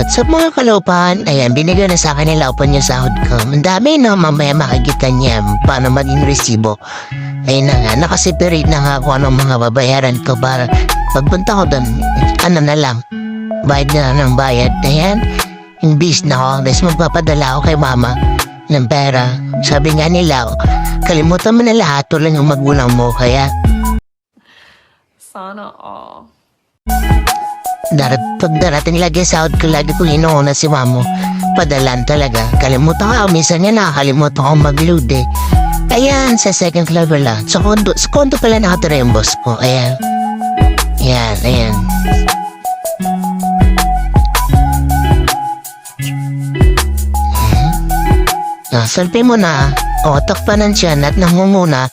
Sa mga kalaupan, ayan, binigyan na sa akin ng laupan yung sahod ko. Ang dami na mamaya makikita niya paano maging resibo. Ayun na nga, nakaseparate na nga ako anong mga babayaran ko para pagpunta ko doon, ano na lang, bayad na ng bayad. Ayan, imbis na ako, tapos magpapadala ako kay mama ng pera. Sabi nga nila, kalimutan mo na lahat, tulang yung magulang mo, kaya Sana all. pag darating lagi sa sahod ko, lagi ko inuuna si mamo. Padalan talaga. Kalimutan ko, minsan nga nakakalimutan ko mag-load eh. Ayan, sa second level lang. Sa kondo pala nakatira yung boss ko. Ayan. Ayan, ayan. Salpi mo na. O, takpanan siya at nangunguna.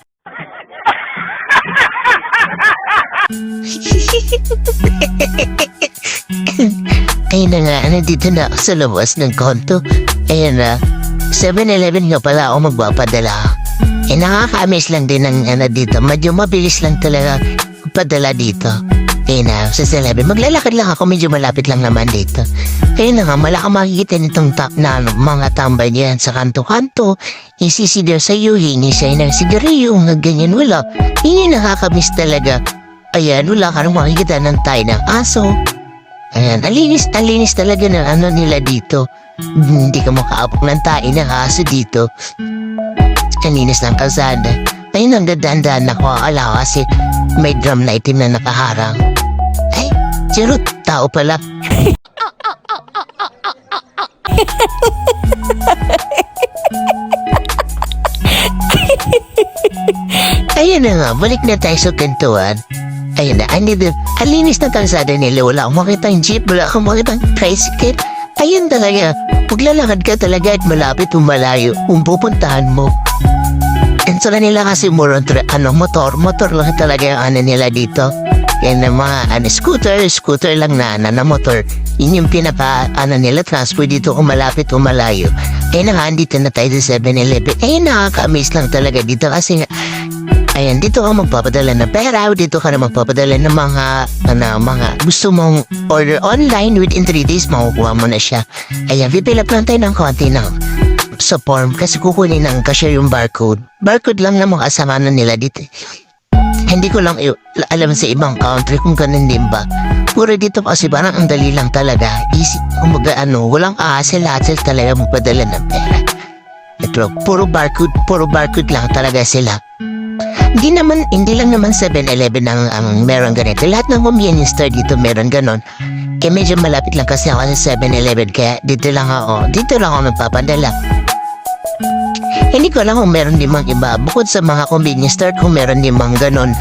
Ayun na nga, nandito na ako sa labas ng konto. Ayun na, 7-Eleven nga pala ako magpapadala. Nakaka-amaze lang din ng dito. Medyo mabilis lang talaga padala dito. Ayun na, sa 7-Eleven. Maglalakad lang ako, medyo malapit lang naman dito. Ayun na nga, malaka makikita nitong mga tambay niyan sa kanto-kanto. Isisigaw sa iyo, hingi siya ng sigarilyo, ganyan wala. Hindi nakakamiss talaga. Ayan, wala ka nang makikita ng tayo ng aso. Ayan, alinis talaga ng nila dito. Hindi ka makaapok ng tayo ng aso dito. Kaninis ng kalsada. Ayun, ang dadaan-daan ako akala kasi may drum na itim na nakaharang. Ay, charot, tao pala. Ayun na nga, balik na tayo sa kantuan. Ayun na, alinis na kalsada nila. Wala akong makita yung jeep, wala akong makita yung tricycle. Ayun talaga, maglalakad ka talaga at malapit o malayo kung pupuntahan mo. And so nila kasi motor lang talaga yung nila dito. Yan ang mga scooter lang na motor. Yun yung nila transport dito kung malapit o malayo. Ayun na nga, andito na tayo sa 7-Eleven. Ayun, nakaka-amaze lang talaga dito kasi ayan, dito ka magpapadala ng pera, dito ka na magpapadala ng mga gusto mong order online, within 3 days makukuha mo na siya. Ayan, pipil up lang tayo ng konti sa form kasi kukunin ng cashier yung barcode. Barcode lang na makasama na nila dito. Hindi ko lang alam sa ibang country kung ganun din ba. Puro dito kasi parang ang dali lang talaga. Easy, walang hassle talaga magpadala ng pera. Ito, puro barcode lang talaga sila. Hindi lang naman 7-Eleven ang meron ganito. Lahat ng convenience store dito meron ganon. Kaya medyo malapit lang kasi ako sa 7-Eleven. Kaya dito lang ako nagpapadala. Hindi ko alam kung meron din mang iba. Bukod sa mga convenience store, kung meron din mang ganon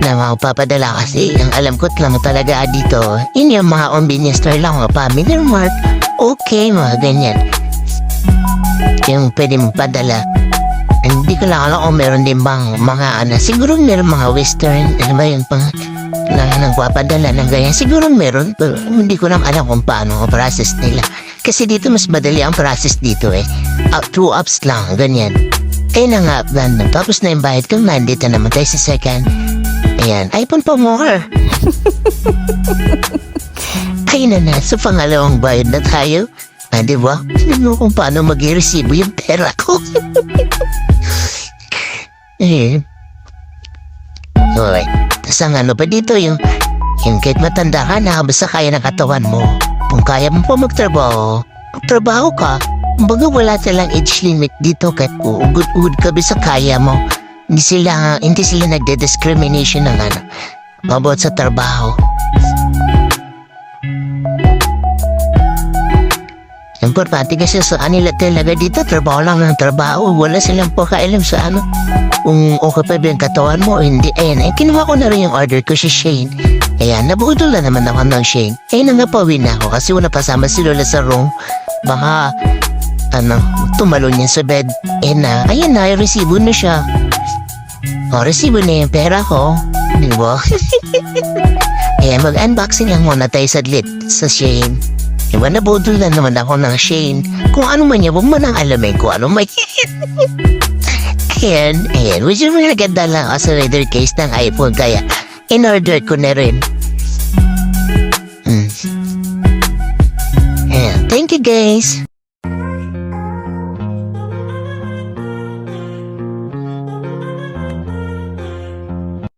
na magpapadala. Kasi ang alam ko lang talaga dito, yun yung mga convenience store lang. Mga Family Mart, okay, mga ganyan. Yung pwede mong padala. Hindi ko lang alam kung meron din bang mga siguro meron mga western, yung nagpapadala ng ganyan. Siguro meron, pero hindi ko lang alam kung paano ang process nila. Kasi dito mas madali ang process dito eh. 2 apps lang, ganyan. Ayun na nga, random. Tapos na yung bayad ko, nandito naman tayo sa second. Ayan, iPhone pa more. Ayun na, sa pangalawang bayad na tayo. Diba? Hindi mo kung paano mag-i-resibo yung pera ko. Okay. Tapos ang pa dito, yung kahit matanda ka na, basta kaya ng katawan mo. Kung kaya mo pa magtrabaho ka. Baga wala silang age limit dito kahit ugod-ugod ka bisa kaya mo. Hindi sila nagde-discrimination ng about sa trabaho. Importante kasi sa kanila talaga dito, trabaho lang ng trabaho. Wala silang pakailam sa kung okay pa ba yung katawan mo o hindi. Ayan, kinuha ko na rin yung order ko si Shane. Ayan, nabudol na naman ako ng Shane. Ayan, nangapawin na ako kasi wala pasama si Lola sa room. Baka, tumalon niya sa bed. Ayan na, resibo na siya. Resibo na yung pera ko. Di ba? Ayan, mag-unboxing lang muna tayo sa Shane. Diba, nabudol na naman ako ng Shane. Kung ano man niya, huwag mo nang alamin kung ano may... Ayan, medyo maganda lang ako sa leather case ng iPhone, kaya in-order ko na rin. Ayan. Thank you guys.